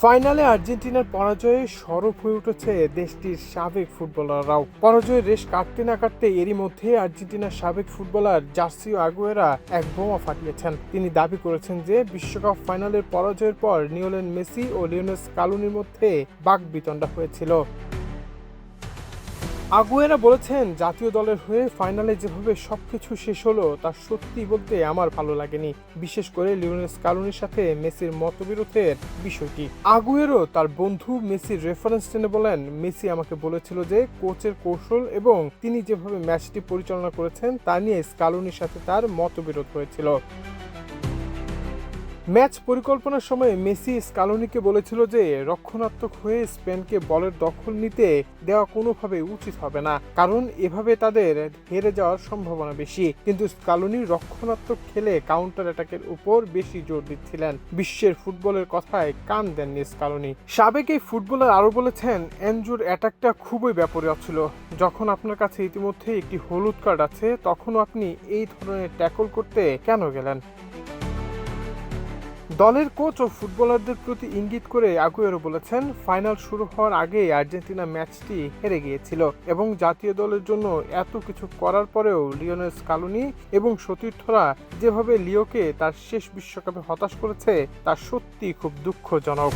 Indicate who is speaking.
Speaker 1: ফাইনালে আর্জেন্টিনার পরাজয়ে সরব হয়ে উঠেছে দেশটির সাবেক ফুটবলাররাও। পরাজয়ের রেশ কাটতে না কাটতে এরই মধ্যে আর্জেন্টিনার সাবেক ফুটবলার জার্সিও আগুয়েরা এক বোমা ফাটিয়েছেন। তিনি দাবি করেছেন যে বিশ্বকাপ ফাইনালের পরাজয়ের পর লিওনেল মেসি ও লিওনেল স্কালোনির মধ্যে বাকবিতণ্ডা হয়েছিল। আগুয়েরা বলেছেন, জাতীয় দলের হয়ে ফাইনালে যেভাবে সবকিছু শেষ হলো তা সত্যি বলতে আমার ভালো লাগেনি, বিশেষ করে লিওনেল স্কালোনির সাথে মেসির মতবিরোধের বিষয়টি। আগুয়েরো তার বন্ধু মেসির রেফারেন্স টেনে বলেন, মেসি আমাকে বলেছিল যে কোচের কৌশল এবং তিনি যেভাবে ম্যাচটি পরিচালনা করেছেন তা নিয়ে স্কালোনির সাথে তার মতবিরোধ হয়েছিল। ম্যাচ পরিকল্পনার সময় মেসি স্কালোনিকে বলেছিল যে রক্ষণাত্মক হয়ে স্পেনকে বলের দখল নিতে দেওয়া কোনোভাবে উচিত হবে না, কারণ এভাবে তাদের হেরে যাওয়ার সম্ভাবনা বেশি। কিন্তু স্কালোনি রক্ষণাত্মক খেলে কাউন্টার অ্যাটাকের উপর বেশি জোর দিচ্ছিলেন। বিশ্বের ফুটবলের কথায় কান দেননি স্কালোনি। সাবেক এই ফুটবলার আরও বলেছেন, এনজোর অ্যাটাকটা খুবই ব্যাপরীয় ছিল। যখন আপনার কাছে ইতিমধ্যে একটি হলুদ কার্ড আছে তখনও আপনি এই ধরনের ট্যাকল করতে কেন গেলেন? দলের কোচ ও ফুটবলারদের প্রতি ইঙ্গিত করে আগুয়েরো বলেছেন, ফাইনাল শুরু হওয়ার আগেই আর্জেন্টিনা ম্যাচটি হেরে গিয়েছিল এবং জাতীয় দলের জন্য এত কিছু করার পরেও লিওনেল স্কালোনি এবং সতীর্থরা যেভাবে লিওকে তার শেষ বিশ্বকাপে হতাশ করেছে তা সত্যি খুব দুঃখজনক।